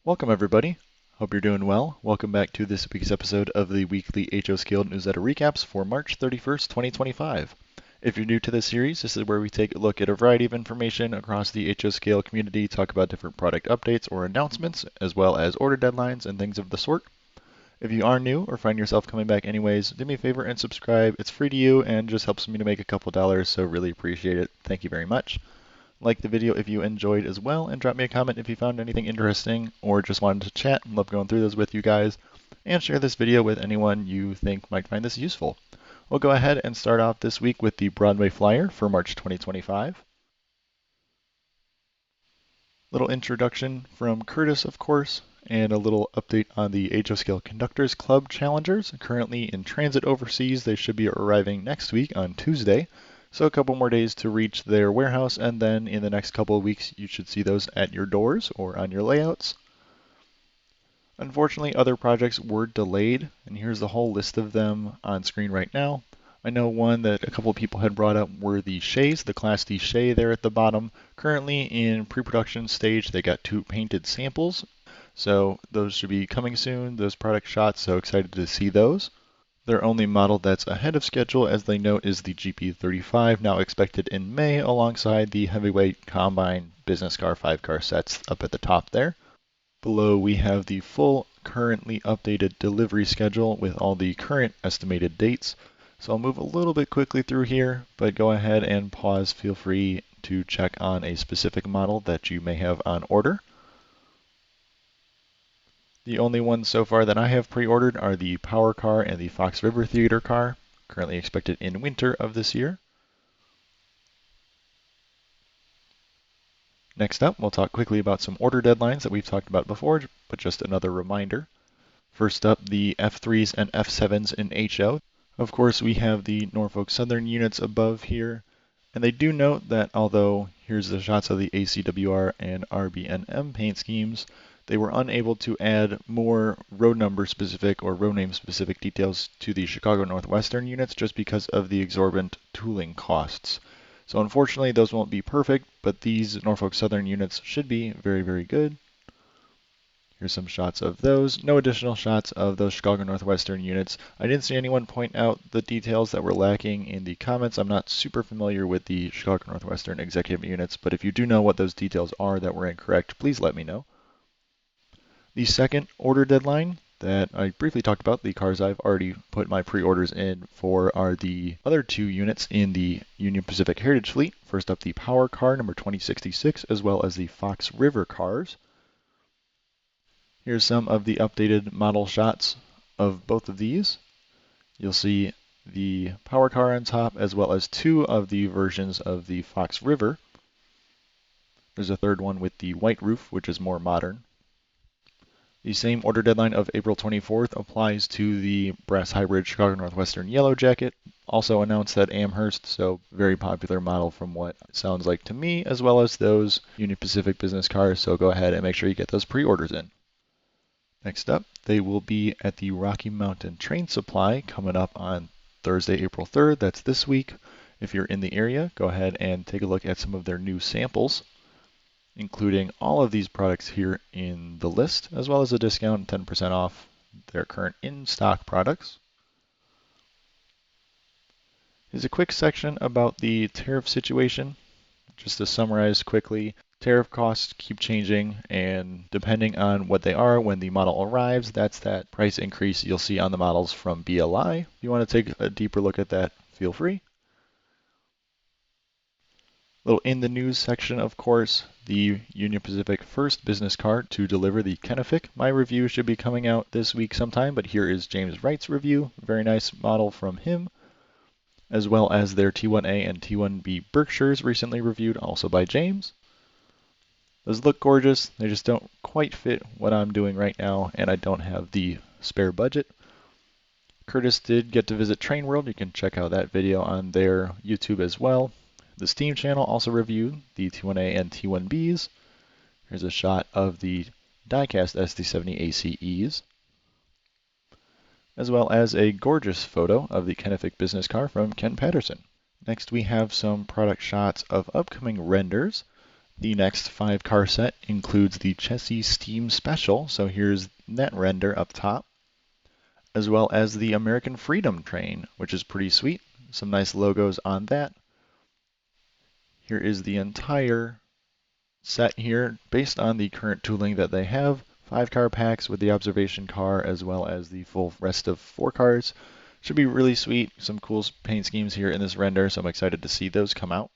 Welcome everybody. Hope you're doing well. Welcome back to this week's episode of the weekly HOScale newsletter recaps for March 31st, 2025. If you're new to this series, this is where we take a look at a variety of information across the HOScale community, talk about different product updates or announcements, as well as order deadlines and things of the sort. If you are new or find yourself coming back anyways, do me a favor and subscribe. It's free to you and just helps me to make a couple dollars, so really appreciate it. Thank you very much. Like the video if you enjoyed as well, and drop me a comment if you found anything interesting or just wanted to chat. Love going through those with you guys. And share this video with anyone you think might find this useful. We'll go ahead and start off this week with the Broadway flyer for March 2025. Little introduction from Curtis, of course, and a little update on the HOScale Conductors Club Challengers. Currently in transit overseas, they should be arriving next week on Tuesday. So a couple more days to reach their warehouse, and then in the next couple of weeks you should see those at your doors or on your layouts. Unfortunately, other projects were delayed, and here's the whole list of them on screen right now. I know one that a couple of people had brought up were the Shays, the Class D Shay there at the bottom. Currently in pre-production stage, they got 2 painted samples, so those should be coming soon, those product shots, so excited to see those. Their only model that's ahead of schedule, as they note, is the GP35, now expected in May, alongside the heavyweight combine business car 5-car sets up at the top there. Below we have the full, currently updated delivery schedule with all the current estimated dates. So I'll move a little bit quickly through here, but go ahead and pause. Feel free to check on a specific model that you may have on order. The only ones so far that I have pre-ordered are the Power Car and the Fox River Theater car, currently expected in winter of this year. Next up, we'll talk quickly about some order deadlines that we've talked about before, but just another reminder. First up, the F3s and F7s in HO. Of course, we have the Norfolk Southern units above here, and they do note that although here's the shots of the ACWR and RBNM paint schemes, they were unable to add more road number specific or road name specific details to the Chicago Northwestern units just because of the exorbitant tooling costs. So unfortunately those won't be perfect, but these Norfolk Southern units should be very, very good. Here's some shots of those. No additional shots of those Chicago Northwestern units. I didn't see anyone point out the details that were lacking in the comments. I'm not super familiar with the Chicago Northwestern Executive units, but if you do know what those details are that were incorrect, please let me know. The second order deadline that I briefly talked about, the cars I've already put my pre-orders in for, are the other 2 units in the Union Pacific Heritage Fleet. First up, the Power Car number 2066, as well as the Fox River cars. Here's some of the updated model shots of both of these. You'll see the Power Car on top, as well as 2 of the versions of the Fox River. There's a third one with the white roof, which is more modern. The same order deadline of April 24th applies to the brass hybrid Chicago Northwestern Yellow Jacket, also announced at Amherst, so very popular model from what it sounds like to me, as well as those Union Pacific business cars, so go ahead and make sure you get those pre-orders in. Next up, they will be at the Rocky Mountain Train Supply coming up on Thursday, April 3rd. That's this week. If you're in the area, go ahead and take a look at some of their new samples, including all of these products here in the list, as well as a discount 10% off their current in-stock products. Here's a quick section about the tariff situation. Just to summarize quickly, tariff costs keep changing, and depending on what they are when the model arrives, that's that price increase you'll see on the models from BLI. If you want to take a deeper look at that, feel free. Little in the news section, of course, the Union Pacific first business car to deliver the Kenefic. My review should be coming out this week sometime, but here is James Wright's review. Very nice model from him, as well as their T1A and T1B Berkshires recently reviewed, also by James. Those look gorgeous. They just don't quite fit what I'm doing right now, and I don't have the spare budget. Curtis did get to visit Train World. You can check out that video on their YouTube as well. The Steam channel also reviewed the T1A and T1Bs. Here's a shot of the diecast SD70 ACEs, as well as a gorgeous photo of the Kenefic business car from Ken Patterson. Next we have some product shots of upcoming renders. The next 5-car set includes the Chessie Steam Special, so here's that render up top, as well as the American Freedom train, which is pretty sweet. Some nice logos on that. Here is the entire set here, based on the current tooling that they have. 5-car packs with the observation car, as well as the full rest of 4 cars. Should be really sweet. Some cool paint schemes here in this render, so I'm excited to see those come out.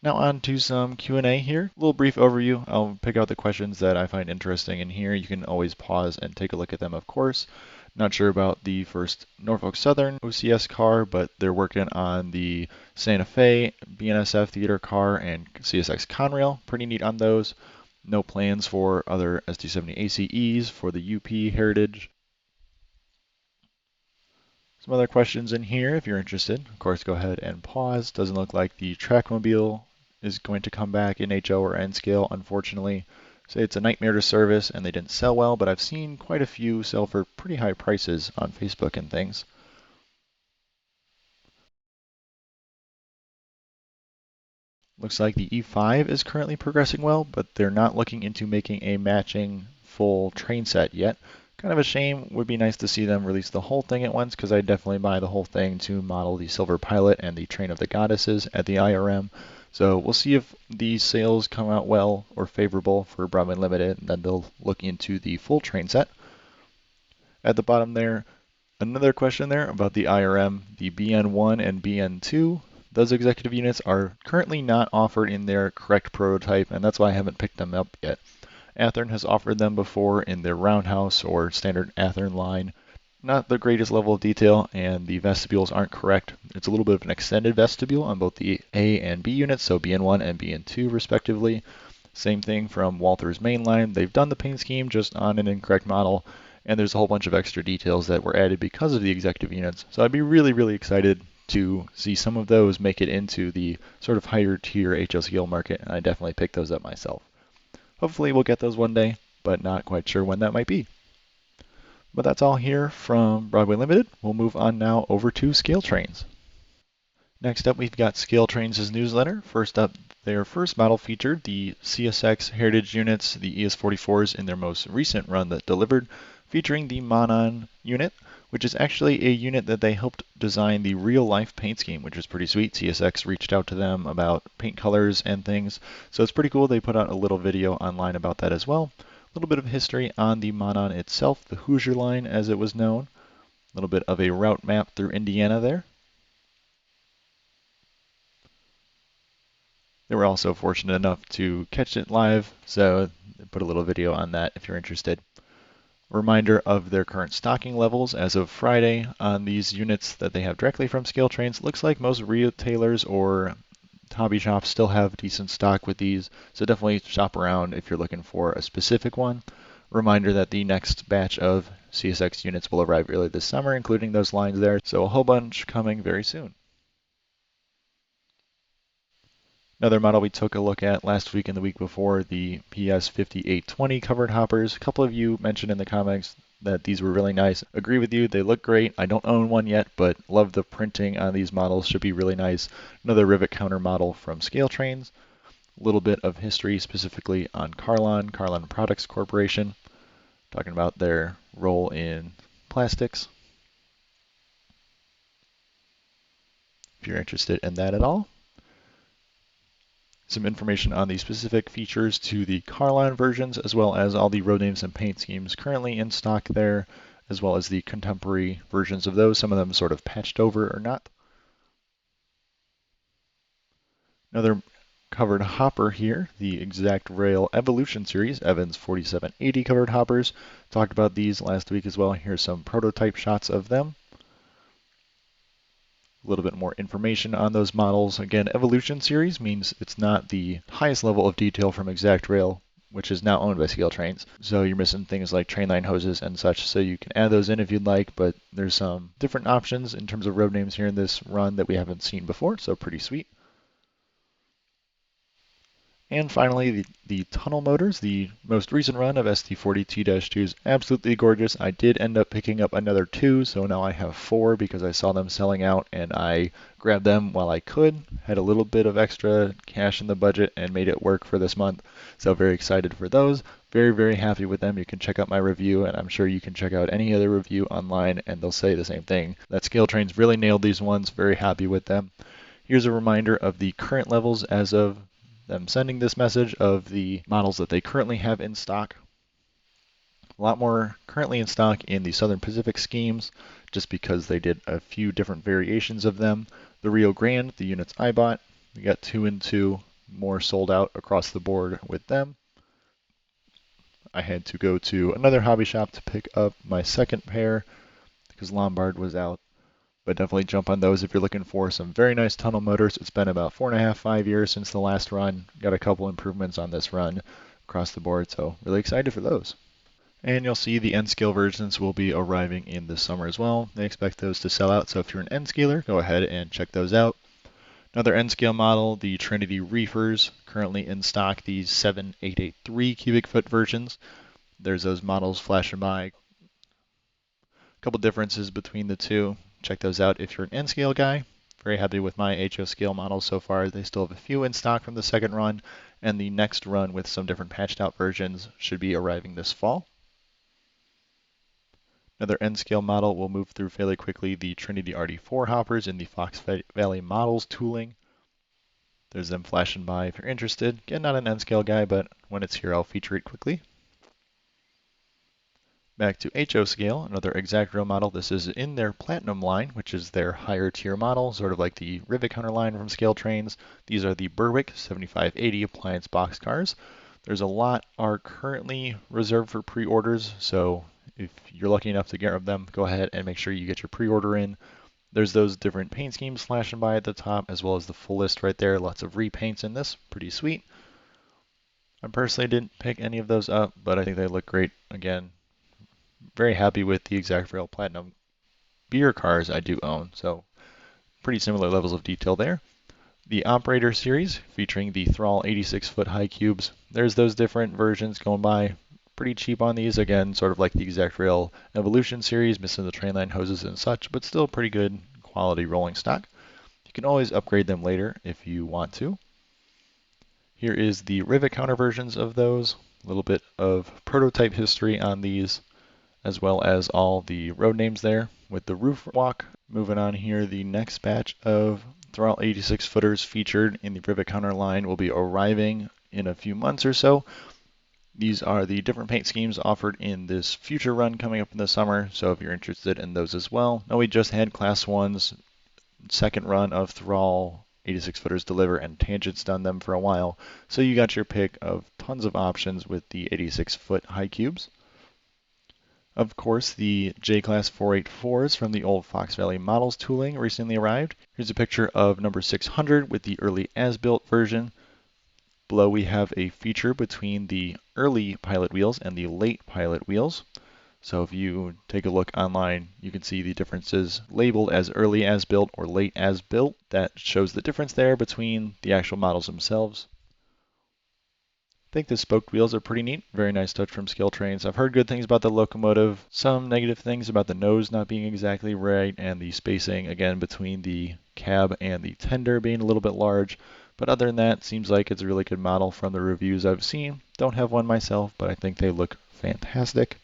Now on to some Q&A here. A little brief overview. I'll pick out the questions that I find interesting in here. You can always pause and take a look at them, of course. Not sure about the first Norfolk Southern OCS car, but they're working on the Santa Fe, BNSF Theater car, and CSX Conrail. Pretty neat on those. No plans for other SD70 ACEs for the UP Heritage. Some other questions in here if you're interested. Of course, go ahead and pause. Doesn't look like the Trackmobile is going to come back in HO or N scale, unfortunately. Say it's a nightmare to service and they didn't sell well, but I've seen quite a few sell for pretty high prices on Facebook and things. Looks like the E5 is currently progressing well, but they're not looking into making a matching full train set yet. Kind of a shame. Would be nice to see them release the whole thing at once, because I'd definitely buy the whole thing to model the Silver Pilot and the Train of the Goddesses at the IRM. So we'll see if the sales come out well or favorable for Broadway Limited, and then they'll look into the full train set. At the bottom there, another question there about the IRM, the BN1 and BN2. Those executive units are currently not offered in their correct prototype, and that's why I haven't picked them up yet. Athearn has offered them before in their roundhouse or standard Athearn line. Not the greatest level of detail, and the vestibules aren't correct. It's a little bit of an extended vestibule on both the A and B units, so BN1 and BN2 respectively. Same thing from Walthers mainline. They've done the paint scheme just on an incorrect model, and there's a whole bunch of extra details that were added because of the executive units. So I'd be really, really excited to see some of those make it into the sort of higher tier HO scale market, and I definitely picked those up myself. Hopefully we'll get those one day, but not quite sure when that might be. But that's all here from Broadway Limited. We'll move on now over to ScaleTrains. Next up, we've got ScaleTrains' newsletter. First up, their first model featured the CSX Heritage units, the ES44s in their most recent run that delivered, featuring the Monon unit, which is actually a unit that they helped design the real-life paint scheme, which is pretty sweet. CSX reached out to them about paint colors and things, so it's pretty cool. They put out a little video online about that as well. A little bit of history on the Monon itself, the Hoosier line as it was known. A little bit of a route map through Indiana there. They were also fortunate enough to catch it live, so put a little video on that if you're interested. Reminder of their current stocking levels as of Friday on these units that they have directly from ScaleTrains. Looks like most retailers or hobby shops still have decent stock with these, so definitely shop around if you're looking for a specific one. Reminder that the next batch of CSX units will arrive early this summer, including those lines there, so a whole bunch coming very soon. Another model we took a look at last week and the week before, the PS5820 covered hoppers. A couple of you mentioned in the comments that these were really nice. Agree with you, they look great. I don't own one yet, but love the printing on these models. Should be really nice. Another rivet counter model from ScaleTrains. A little bit of history specifically on Carlon Products Corporation, talking about their role in plastics. If you're interested in that at all. Some information on the specific features to the Carlon versions, as well as all the road names and paint schemes currently in stock there, as well as the contemporary versions of those, some of them sort of patched over or not. Another covered hopper here, the Exact Rail Evolution Series, Evans 4780 covered hoppers. Talked about these last week as well. Here's some prototype shots of them. A little bit more information on those models. Again, Evolution Series means it's not the highest level of detail from Exact Rail, which is now owned by ScaleTrains. So you're missing things like train line hoses and such, so you can add those in if you'd like, but there's some different options in terms of road names here in this run that we haven't seen before, so pretty sweet. And finally, the tunnel motors. The most recent run of SD40 T-2 is absolutely gorgeous. I did end up picking up another 2, so now I have 4 because I saw them selling out and I grabbed them while I could. Had a little bit of extra cash in the budget and made it work for this month. So very excited for those. Very, very happy with them. You can check out my review, and I'm sure you can check out any other review online and they'll say the same thing. That ScaleTrains really nailed these ones. Very happy with them. Here's a reminder of the current levels as of them sending this message of the models that they currently have in stock. A lot more currently in stock in the Southern Pacific schemes, just because they did a few different variations of them. The Rio Grande, the units I bought, we got 2 and 2 more sold out across the board with them. I had to go to another hobby shop to pick up my second pair because Lombard was out. But definitely jump on those if you're looking for some very nice tunnel motors. It's been about 4.5, 5 years since the last run. Got a couple improvements on this run across the board, so really excited for those. And you'll see the N-scale versions will be arriving in the summer as well. They expect those to sell out, so if you're an N-scaler, go ahead and check those out. Another N-scale model, the Trinity Reefers, currently in stock, these 7883 cubic foot versions. There's those models flashing by. A couple differences between the two. Check those out if you're an N-scale guy. Very happy with my HO scale models so far. They still have a few in stock from the second run, and the next run with some different patched out versions should be arriving this fall. Another N-scale model will move through fairly quickly, the Trinity RD4 hoppers in the Fox Valley Models tooling. There's them flashing by if you're interested. Again, not an N-scale guy, but when it's here, I'll feature it quickly. Back to HO scale, another exact rail model. This is in their Platinum line, which is their higher tier model, sort of like the rivet counter line from ScaleTrains. These are the Berwick 7580 appliance boxcars. There's a lot are currently reserved for pre-orders, so if you're lucky enough to get them, go ahead and make sure you get your pre-order in. There's those different paint schemes flashing by at the top, as well as the full list right there. Lots of repaints in this, pretty sweet. I personally didn't pick any of those up, but I think they look great. Again, very happy with the Exact Rail Platinum beer cars I do own, so pretty similar levels of detail there. The Operator series, featuring the Thrall 86-foot high cubes. There's those different versions going by. Pretty cheap on these, again, sort of like the Exact Rail Evolution series, missing the train line hoses and such, but still pretty good quality rolling stock. You can always upgrade them later if you want to. Here is the rivet counter versions of those. A little bit of prototype history on these, as well as all the road names there. With the roof walk, moving on here, the next batch of Thrall 86 footers featured in the rivet counter line will be arriving in a few months or so. These are the different paint schemes offered in this future run coming up in the summer, so if you're interested in those as well. Now we just had Class 1's second run of Thrall 86 footers deliver, and Tangent's done them for a while, so you got your pick of tons of options with the 86 foot high cubes. Of course, the J-Class 484s from the old Fox Valley Models tooling recently arrived. Here's a picture of number 600 with the early as-built version. Below we have a feature between the early pilot wheels and the late pilot wheels. So if you take a look online, you can see the differences labeled as early as-built or late as-built. That shows the difference there between the actual models themselves. I think the spoked wheels are pretty neat. Very nice touch from ScaleTrains. I've heard good things about the locomotive, some negative things about the nose not being exactly right, and the spacing, again, between the cab and the tender being a little bit large. But other than that, seems like it's a really good model from the reviews I've seen. Don't have one myself, but I think they look fantastic.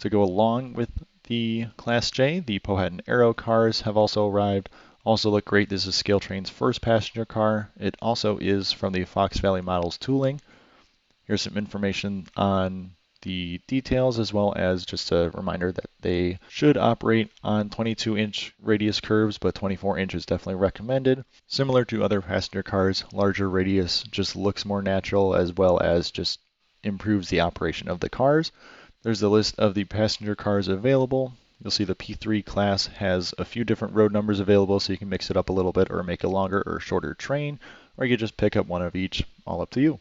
To go along with the Class J, the Powhatan Arrow cars have also arrived. Also look great. This is ScaleTrains' first passenger car. It also is from the Fox Valley Models tooling. Here's some information on the details, as well as just a reminder that they should operate on 22-inch radius curves, but 24 inch is definitely recommended. Similar to other passenger cars, larger radius just looks more natural, as well as just improves the operation of the cars. There's the list of the passenger cars available. You'll see the P3 class has a few different road numbers available, so you can mix it up a little bit or make a longer or shorter train, or you can just pick up one of each, all up to you.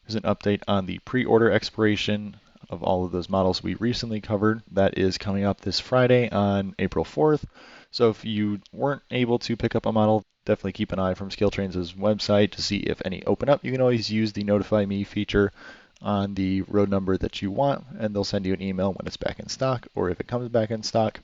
Here's an update on the pre-order expiration of all of those models we recently covered. That is coming up this Friday on April 4th. So if you weren't able to pick up a model definitely keep an eye from ScaleTrains' website to see if any open up. You can always use the Notify Me feature on the road number that you want, and they'll send you an email when it's back in stock or if it comes back in stock.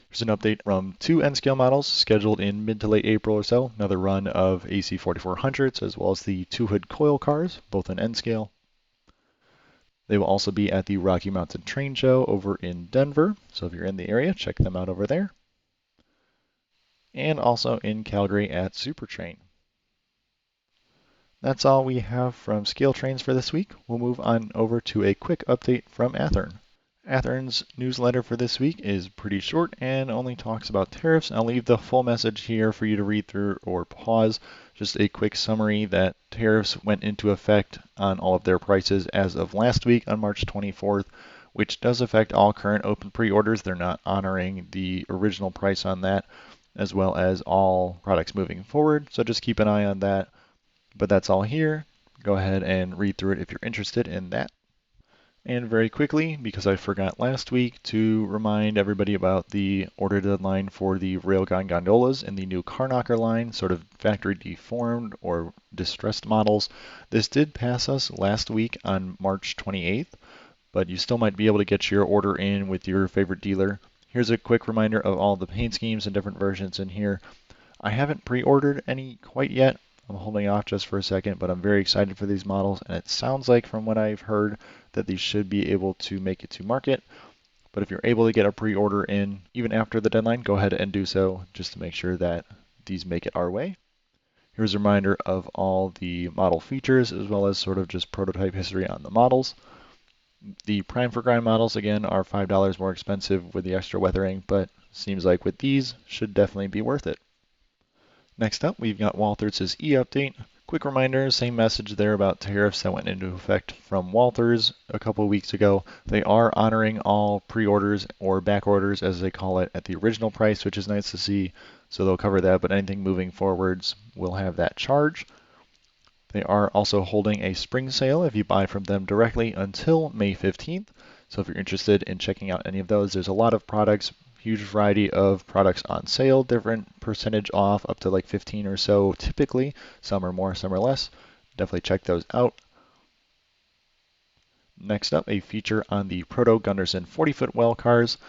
Here's an update from 2 N-scale models scheduled in mid to late April or so. Another run of AC4400s as well as the 2-hood coil cars, both in N-scale. They will also be at the Rocky Mountain Train Show over in Denver. So if you're in the area, check them out over there. And also in Calgary at SuperTrain. That's all we have from ScaleTrains for this week. We'll move on over to a quick update from Athearn. Athearn's newsletter for this week is pretty short and only talks about tariffs. I'll leave the full message here for you to read through or pause. Just a quick summary that tariffs went into effect on all of their prices as of last week on March 24th, which does affect all current open pre-orders. They're not honoring the original price on that, as well as all products moving forward. So just keep an eye on that. But that's all here. Go ahead and read through it if you're interested in that. And very quickly, because I forgot last week to remind everybody about the order deadline for the Railgun gondolas in the new Car Knocker line, sort of factory deformed or distressed models. This did pass us last week on March 28th, but you still might be able to get your order in with your favorite dealer. Here's a quick reminder of all the paint schemes and different versions in here. I haven't pre-ordered any quite yet. I'm holding off just for a second, but I'm very excited for these models, and it sounds like from what I've heard that these should be able to make it to market. But if you're able to get a pre-order in even after the deadline, go ahead and do so just to make sure that these make it our way. Here's a reminder of all the model features as well as sort of just prototype history on the models. The Prime for Grind models, again, are $5 more expensive with the extra weathering, but seems like with these, should definitely be worth it. Next up, we've got Walthers' e-update. Quick reminder, same message there about tariffs that went into effect from Walthers a couple of weeks ago. They are honoring all pre-orders or back orders, as they call it, at the original price, which is nice to see. So they'll cover that, but anything moving forwards will have that charge. They are also holding a spring sale if you buy from them directly until May 15th. So if you're interested in checking out any of those, there's a lot of products, huge variety of products on sale, different percentage off, up to like 15 or so typically. Some are more, some are less. Definitely check those out. Next up, a feature on the Proto Gunderson 40-foot well cars.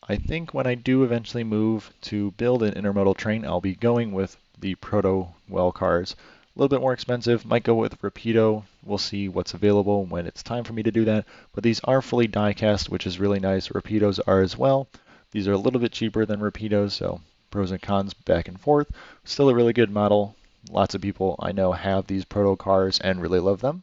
I think when I do eventually move to build an intermodal train, I'll be going with the Proto well cars. A little bit more expensive, might go with rapido. We'll see what's available when it's time for me to do that. But these are fully die cast, which is really nice. Rapidos are as well. These are a little bit cheaper than rapidos, so pros and cons back and forth. Still a really good model. Lots of people I know have these proto cars and really love them.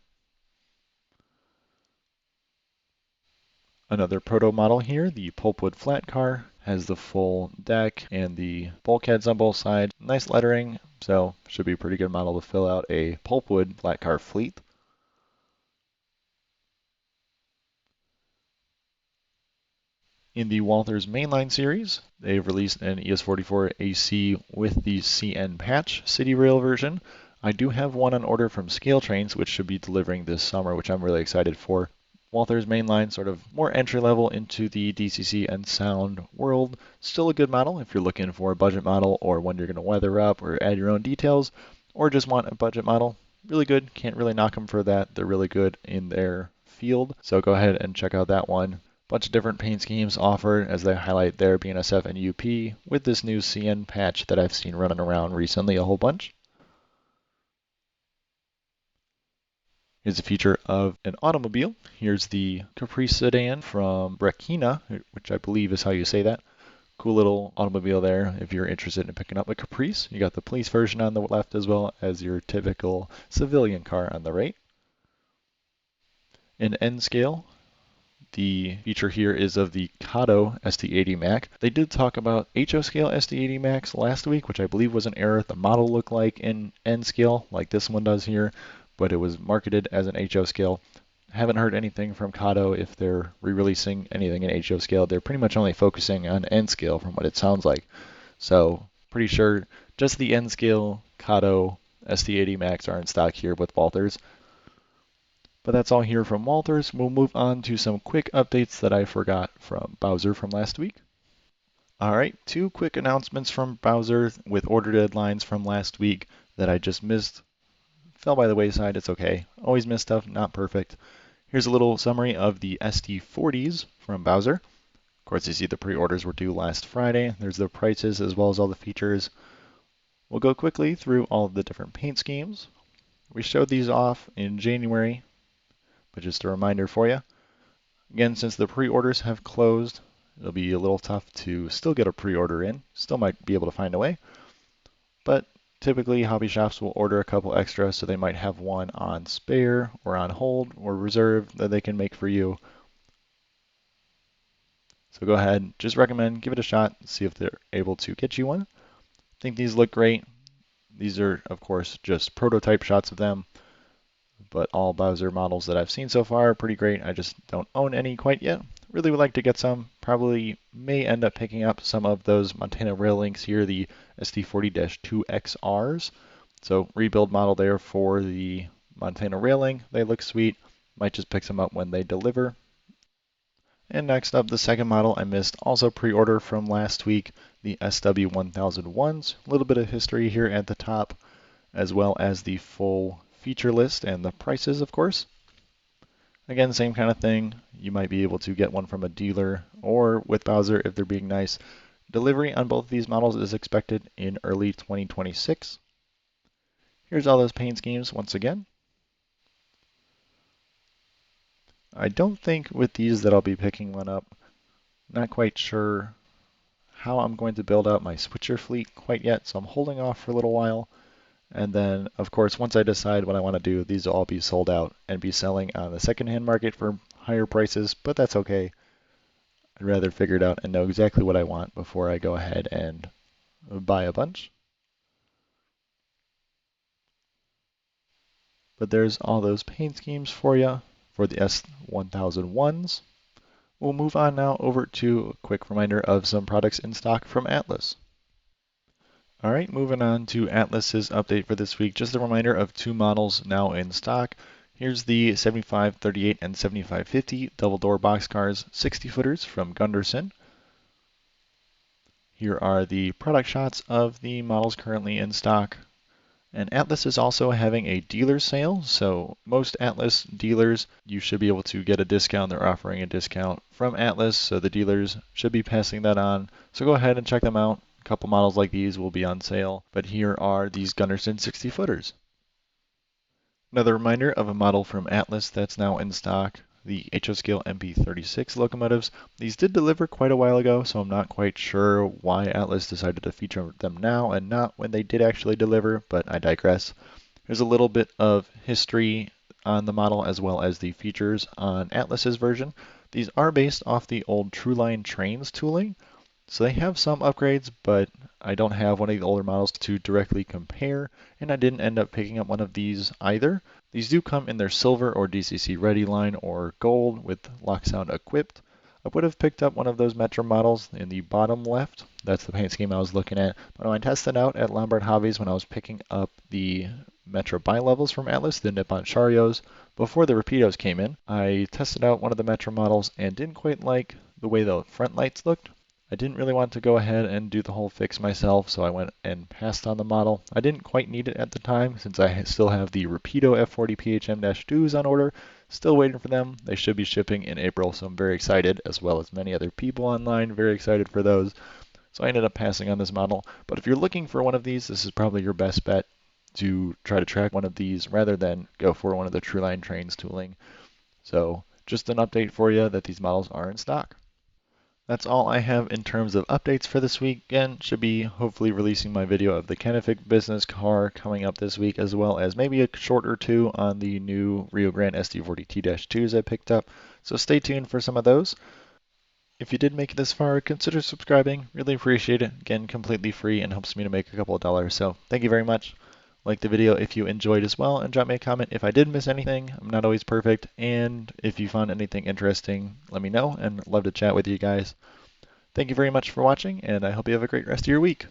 Another proto model here, the pulpwood flat car, has the full deck and the bulkheads on both sides. Nice lettering, so should be a pretty good model to fill out a pulpwood flat car fleet. In the Walthers mainline series, they've released an ES44 AC with the CN patch city rail version. I do have one on order from ScaleTrains, which should be delivering this summer, which I'm really excited for. Walthers mainline, sort of more entry level into the DCC and sound world. Still a good model if you're looking for a budget model or one you're going to weather up or add your own details, or just want a budget model. Really good, can't really knock them for that. They're really good in their field, so go ahead and check out that one. Bunch of different paint schemes offered as they highlight their BNSF and UP with this new CN patch that I've seen running around recently a whole bunch. Here's a feature of an automobile. Here's the Caprice sedan from Brekina, which I believe is how you say that. Cool little automobile there if you're interested in picking up a Caprice. You got the police version on the left as well as your typical civilian car on the right. In N scale, the feature here is of the Kato SD80 Mac. They did talk about HO scale SD80 Macs last week, which I believe was an error. The model looked like in N scale, like this one does here, but it was marketed as an HO scale. Haven't heard anything from Kato if they're re-releasing anything in HO scale. They're pretty much only focusing on N scale from what it sounds like. So pretty sure just the N scale Kato SD80 Macs are in stock here with Walthers. But that's all here from Walthers. We'll move on to some quick updates that I forgot from Bowser from last week. All right, two quick announcements from Bowser with order deadlines from last week that I just missed. Fell by the wayside, it's okay. Always miss stuff, not perfect. Here's a little summary of the SD40s from Bowser. Of course, you see the pre-orders were due last Friday. There's the prices as well as all the features. We'll go quickly through all of the different paint schemes. We showed these off in January, but just a reminder for you. Again, since the pre-orders have closed, it'll be a little tough to still get a pre-order in. Still might be able to find a way, but typically hobby shops will order a couple extra, so they might have one on spare or on hold or reserve that they can make for you. So go ahead, just recommend, give it a shot, see if they're able to get you one. I think these look great. These are, of course, just prototype shots of them, but all Bowser models that I've seen so far are pretty great. I just don't own any quite yet. Really would like to get some. Probably may end up picking up some of those Montana rail links here, the SD40-2XRs. So rebuild model there for the Montana railing. They look sweet. Might just pick some up when they deliver. And next up, the second model I missed, also pre-order from last week, the SW1001s. A little bit of history here at the top, as well as the full feature list and the prices, of course. Again, same kind of thing. You might be able to get one from a dealer or with Bowser if they're being nice. Delivery on both of these models is expected in early 2026. Here's all those paint schemes once again. I don't think with these that I'll be picking one up. Not quite sure how I'm going to build out my switcher fleet quite yet, so I'm holding off for a little while. And then, of course, once I decide what I want to do, these will all be sold out and be selling on the secondhand market for higher prices, but that's okay. I'd rather figure it out and know exactly what I want before I go ahead and buy a bunch. But there's all those paint schemes for you for the S1001s. We'll move on now over to a quick reminder of some products in stock from Atlas. All right, moving on to Atlas's update for this week. Just a reminder of two models now in stock. Here's the 7538 and 7550 double door boxcars 60 footers from Gunderson. Here are the product shots of the models currently in stock. And Atlas is also having a dealer sale, so most Atlas dealers, you should be able to get a discount. They're offering a discount from Atlas, so the dealers should be passing that on. So go ahead and check them out. A couple models like these will be on sale, but here are these Gunderson 60 footers. Another reminder of a model from Atlas that's now in stock, the hoscale MP36 locomotives. These did deliver quite a while ago, so I'm not quite sure why Atlas decided to feature them now and not when they did actually deliver, but I digress. There's a little bit of history on the model as well as the features on Atlas's version. These are based off the old Trueline Trains tooling, so they have some upgrades, but I don't have one of the older models to directly compare, and I didn't end up picking up one of these either. These do come in their silver or DCC ready line or gold with lock sound equipped. I would have picked up one of those Metro models in the bottom left. That's the paint scheme I was looking at. But when I tested out at Lombard Hobbies when I was picking up the Metro bi-levels from Atlas, the Nippon Charios, before the Rapidos came in, I tested out one of the Metro models and didn't quite like the way the front lights looked. I didn't really want to go ahead and do the whole fix myself, so I went and passed on the model. I didn't quite need it at the time, since I still have the Rapido F40 PHM-2s on order. Still waiting for them. They should be shipping in April, so I'm very excited, as well as many other people online, very excited for those. So I ended up passing on this model. But if you're looking for one of these, this is probably your best bet to try to track one of these rather than go for one of the Trueline Trains tooling. So just an update for you that these models are in stock. That's all I have in terms of updates for this week. Again, should be hopefully releasing my video of the Kennefic business car coming up this week, as well as maybe a short or two on the new Rio Grande SD40T-2s I picked up. So stay tuned for some of those. If you did make it this far, consider subscribing. Really appreciate it. Again, completely free and helps me to make a couple of dollars. So thank you very much. Like the video if you enjoyed as well, and drop me a comment if I did miss anything. I'm not always perfect, and if you found anything interesting, let me know, and love to chat with you guys. Thank you very much for watching, and I hope you have a great rest of your week.